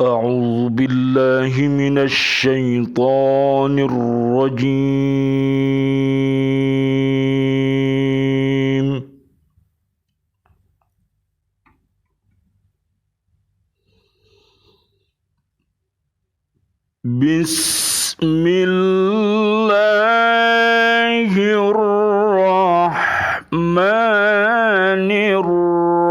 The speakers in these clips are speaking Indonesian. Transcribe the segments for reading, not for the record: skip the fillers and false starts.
أعوذ بالله من الشيطان الرجيم. بسم الله الرحمن الرحيم.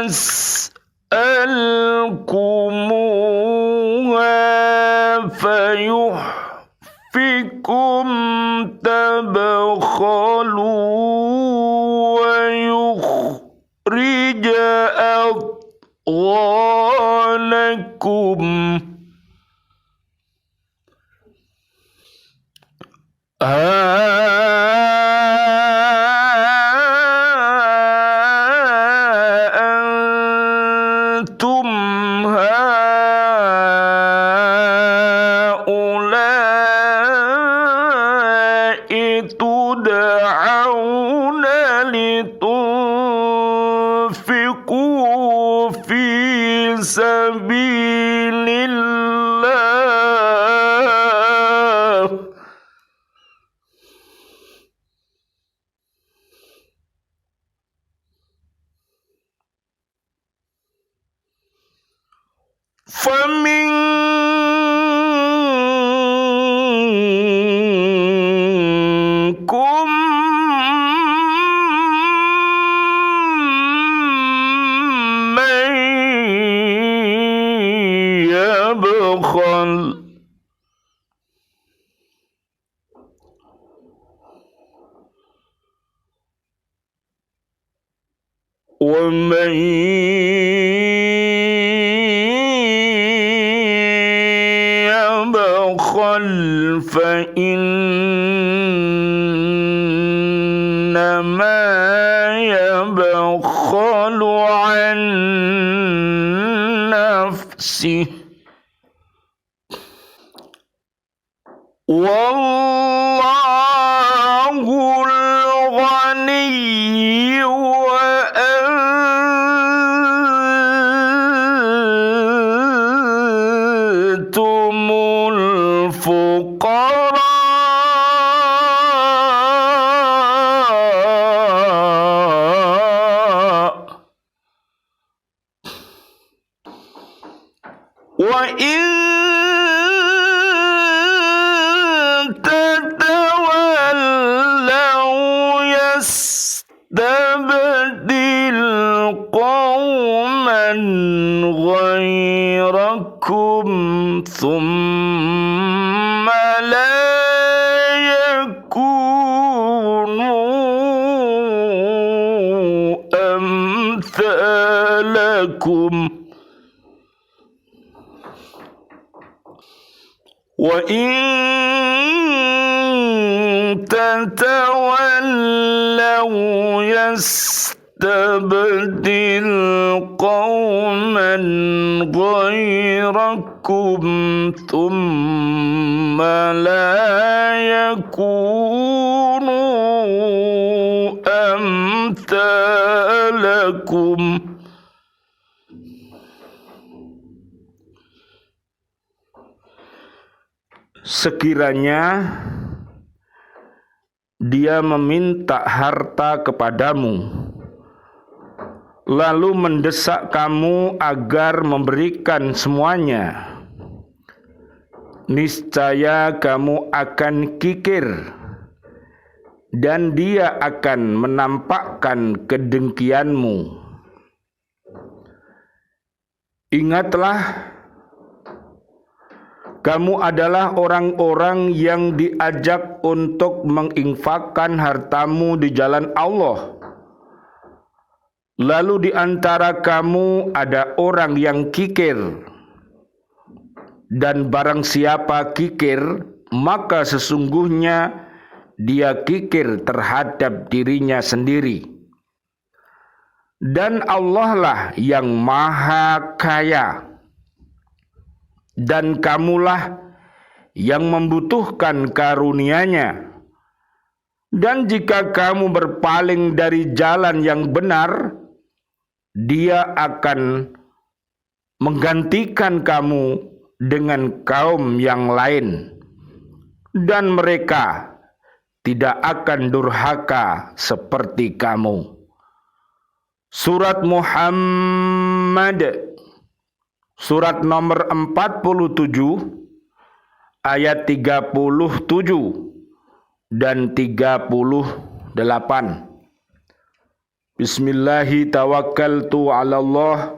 يسألكموها فيحفكم تبخلوا ويخرج أضغانكم. أنتم هؤلاء تدعون لتنفقوا في سبيل الله فمنكم من يبخل ومن يبخل فإنما يبخل عن نفسه والله الغني وأنتم الفقراء وإن تتولوا يستبدل قوما غيركم ثم لا يكونوا أمثالكم وإن تتولوا يستبدل قوما غيركم ثم لا يكونوا أمثالكم. Sekiranya dia meminta harta kepadamu, lalu mendesak kamu agar memberikan semuanya, niscaya kamu akan kikir dan dia akan menampakkan kedengkianmu. Ingatlah, kamu adalah orang-orang yang diajak untuk menginfakkan hartamu di jalan Allah. Lalu di antara kamu ada orang yang kikir. Dan barang siapa kikir, maka sesungguhnya dia kikir terhadap dirinya sendiri. Dan Allah lah yang maha kaya, dan kamulah yang membutuhkan karunia-Nya. Dan jika kamu berpaling dari jalan yang benar, Dia akan menggantikan kamu dengan kaum yang lain, dan mereka tidak akan durhaka seperti kamu. Surat Muhammad, surat nomor 47, ayat 37 dan 38. Bismillahi tawakkaltu ala Allah,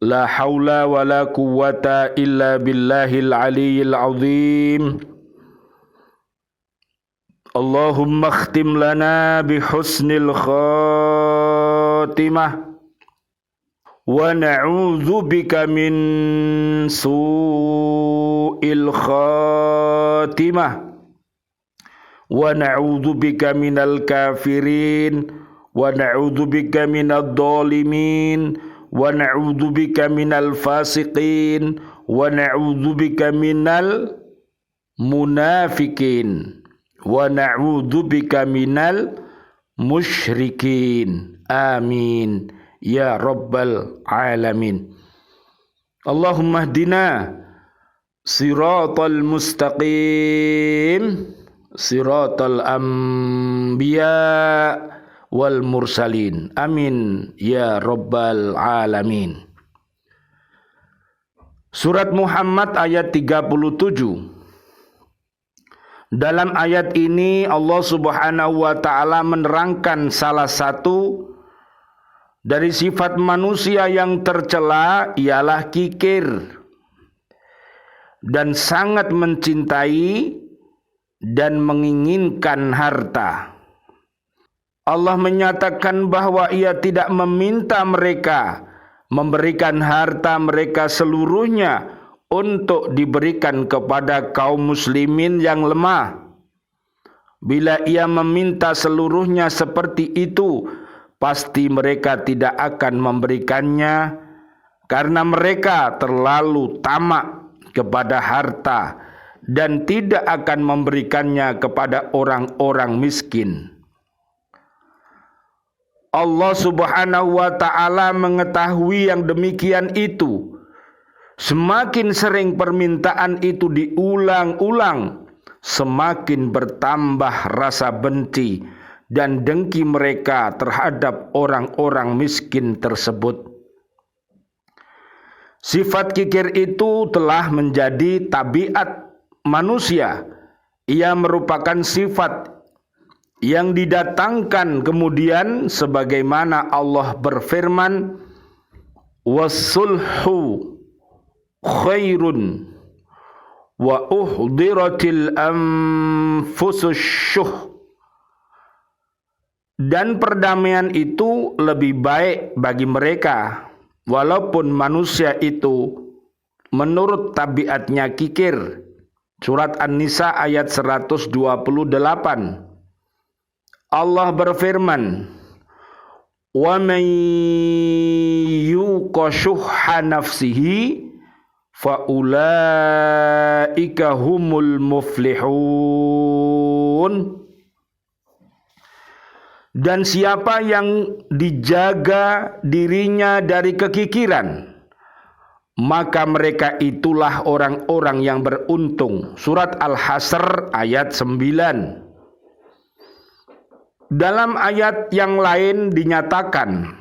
la haula wa la quwwata illa billahil aliyyil azim. Allahumma khtim lana bihusnil khatimah, wa na'udzu bika min su'il khatimah, wa na'udzu bika minal kafirin, wa na'udzu bika minadh dhalimin, wa na'udzu bika minal fasiqin, wa na'udzu bika minal munafikin, wa na'udzu bika minal musyrikin. Amin ya rabbal alamin. Allahumma hdina siratal mustaqim, siratal anbiya wal mursalin. Amin ya rabbal alamin. Surat Muhammad ayat 37. Dalam ayat ini Allah Subhanahu wa taala menerangkan salah satu dari sifat manusia yang tercela, ialah kikir dan sangat mencintai dan menginginkan harta. Allah menyatakan bahwa Ia tidak meminta mereka memberikan harta mereka seluruhnya untuk diberikan kepada kaum muslimin yang lemah. Bila Ia meminta seluruhnya seperti itu, pasti mereka tidak akan memberikannya, karena mereka terlalu tamak kepada harta dan tidak akan memberikannya kepada orang-orang miskin. Allah Subhanahu wa taala mengetahui yang demikian itu. Semakin sering permintaan itu diulang-ulang, semakin bertambah rasa benci dan dengki mereka terhadap orang-orang miskin tersebut. Sifat kikir itu telah menjadi tabiat manusia. Ia merupakan sifat yang didatangkan kemudian sebagaimana Allah berfirman, "Was-sulhu khairun wa uhdiratil anfusus syuh." Dan perdamaian itu lebih baik bagi mereka, walaupun manusia itu menurut tabiatnya kikir. Surat An-Nisa ayat 128. Allah berfirman, "Wa man yuqa syuhha nafsihi fa ulaika humul muflihun." Dan siapa yang dijaga dirinya dari kekikiran, maka mereka itulah orang-orang yang beruntung. Surat Al-Hasr ayat 9. Dalam ayat yang lain dinyatakan,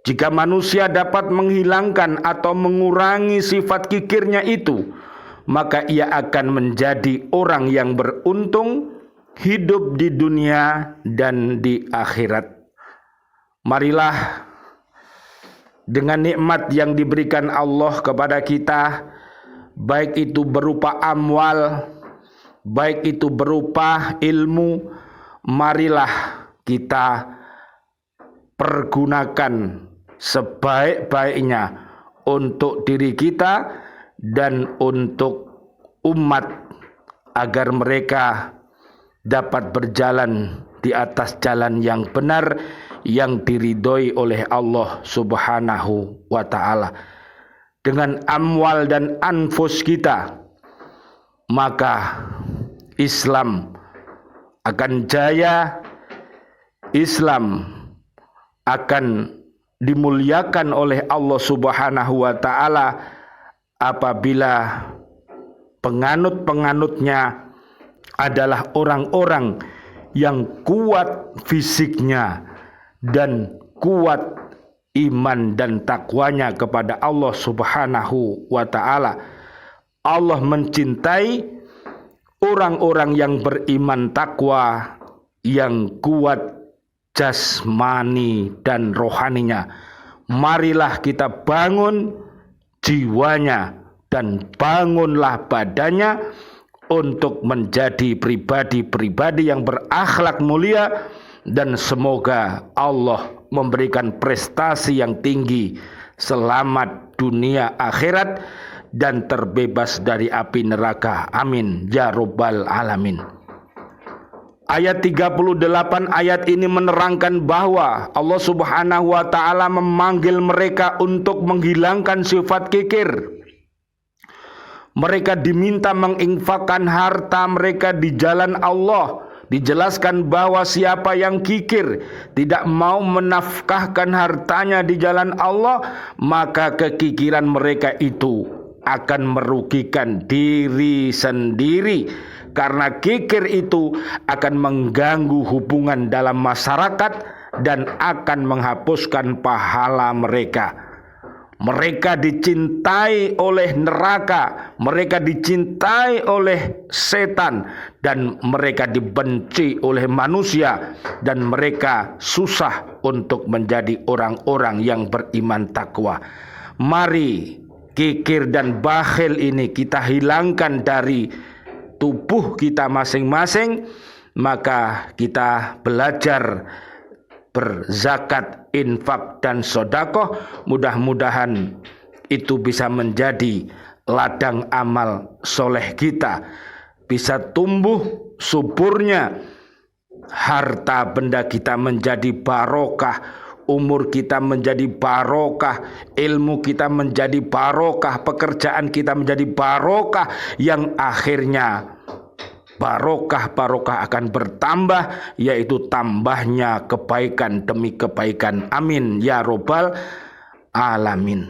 jika manusia dapat menghilangkan atau mengurangi sifat kikirnya itu, maka ia akan menjadi orang yang beruntung hidup di dunia dan di akhirat. Marilah dengan nikmat yang diberikan Allah kepada kita, baik itu berupa amwal, baik itu berupa ilmu, marilah kita pergunakan sebaik-baiknya untuk diri kita dan untuk umat agar mereka dapat berjalan di atas jalan yang benar yang diridhoi oleh Allah Subhanahu wa ta'ala. Dengan amwal dan anfus kita, maka Islam akan jaya, Islam akan dimuliakan oleh Allah Subhanahu wa ta'ala apabila penganut-penganutnya adalah orang-orang yang kuat fisiknya dan kuat iman dan takwanya kepada Allah Subhanahu wa ta'ala. Allah mencintai orang-orang yang beriman takwa, yang kuat jasmani dan rohaninya. Marilah kita bangun jiwanya dan bangunlah badannya untuk menjadi pribadi-pribadi yang berakhlak mulia, dan semoga Allah memberikan prestasi yang tinggi, selamat dunia akhirat, dan terbebas dari api neraka. Amin ya rabbal alamin. Ayat 38 ayat ini menerangkan bahwa Allah Subhanahu wa ta'ala memanggil mereka untuk menghilangkan sifat kikir. Mereka diminta menginfakkan harta mereka di jalan Allah. Dijelaskan bahwa siapa yang kikir, tidak mau menafkahkan hartanya di jalan Allah, maka kekikiran mereka itu akan merugikan diri sendiri. Karena kikir itu akan mengganggu hubungan dalam masyarakat dan akan menghapuskan pahala mereka. Mereka dicintai oleh neraka, mereka dicintai oleh setan, dan mereka dibenci oleh manusia, dan mereka susah untuk menjadi orang-orang yang beriman takwa. Mari kikir dan bakhil ini kita hilangkan dari tubuh kita masing-masing, maka kita belajar berzakat, infak, dan sedekah. Mudah-mudahan itu bisa menjadi ladang amal soleh kita, bisa tumbuh suburnya harta benda kita menjadi barokah, umur kita menjadi barokah, ilmu kita menjadi barokah, pekerjaan kita menjadi barokah, yang akhirnya barokah akan bertambah, yaitu tambahnya kebaikan demi kebaikan. Amin ya rabbal alamin.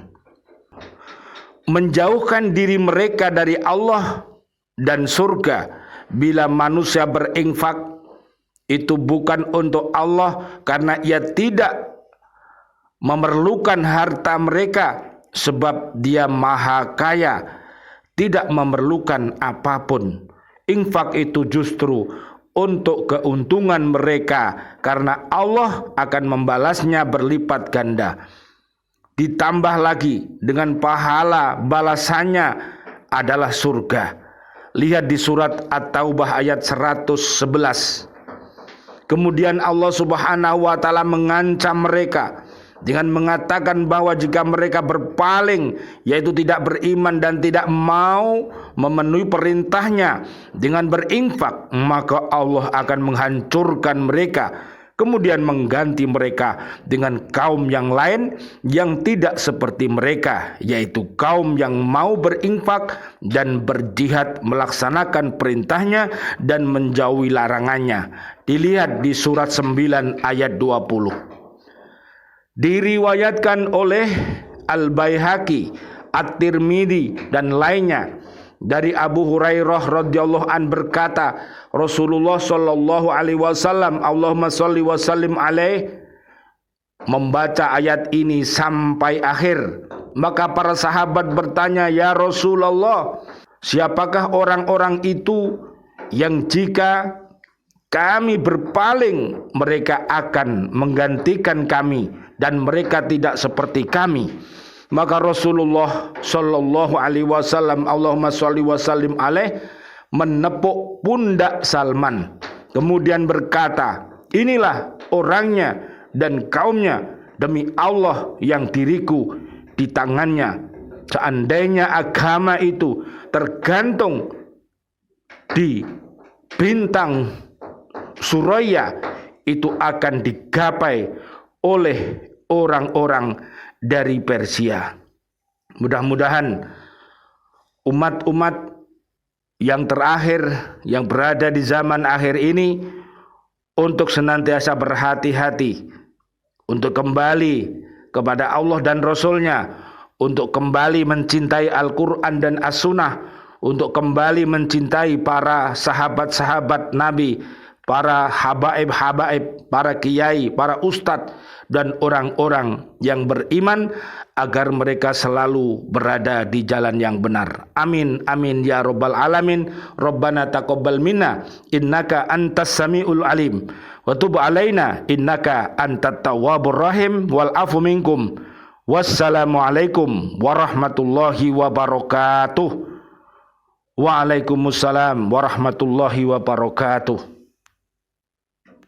Menjauhkan diri mereka dari Allah dan surga. Bila manusia berinfak, itu bukan untuk Allah, karena ia tidak memerlukan harta mereka, sebab dia maha kaya, tidak memerlukan apapun. Infak itu justru untuk keuntungan mereka, karena Allah akan membalasnya berlipat ganda. Ditambah lagi dengan pahala balasannya adalah surga. Lihat di surat At-Taubah ayat 111. Kemudian Allah Subhanahu wa ta'ala mengancam mereka dengan mengatakan bahwa jika mereka berpaling, yaitu tidak beriman dan tidak mau memenuhi perintahnya dengan berinfak, maka Allah akan menghancurkan mereka, kemudian mengganti mereka dengan kaum yang lain yang tidak seperti mereka, yaitu kaum yang mau berinfak dan berjihad melaksanakan perintahnya dan menjauhi larangannya. Dilihat di surat 9 ayat 20. Diriwayatkan oleh Al-Baihaqi, At-Tirmidzi, dan lainnya dari Abu Hurairah radhiyallahu an berkata, Rasulullah sallallahu alaihi wasallam, Allahumma shalli wa sallim alaih, membaca ayat ini sampai akhir. Maka para sahabat bertanya, ya Rasulullah, siapakah orang-orang itu yang jika kami berpaling, mereka akan menggantikan kami, dan mereka tidak seperti kami? Maka Rasulullah sallallahu alaihi wasallam, Allahumma shalli wa sallim alaih, menepuk pundak Salman, kemudian berkata, inilah orangnya dan kaumnya, demi Allah yang diriku di tangannya. Seandainya agama itu tergantung di bintang Suraya itu akan digapai oleh orang-orang dari Persia. Mudah-mudahan umat-umat yang terakhir yang berada di zaman akhir ini untuk senantiasa berhati-hati, untuk kembali kepada Allah dan Rasul-Nya, untuk kembali mencintai Al-Quran dan As-Sunnah, untuk kembali mencintai para sahabat-sahabat Nabi, para habaib-habaib, para kiai, para ustadz, dan orang-orang yang beriman, agar mereka selalu berada di jalan yang benar. Amin, amin ya rabbal alamin. Rabbana taqabbal minna innaka antas samiul alim wa tub alaina innaka antat tawwabur rahim wal afu minkum. Wassalamu alaikum warahmatullahi wabarakatuh. Waalaikumsalam warahmatullahi wabarakatuh.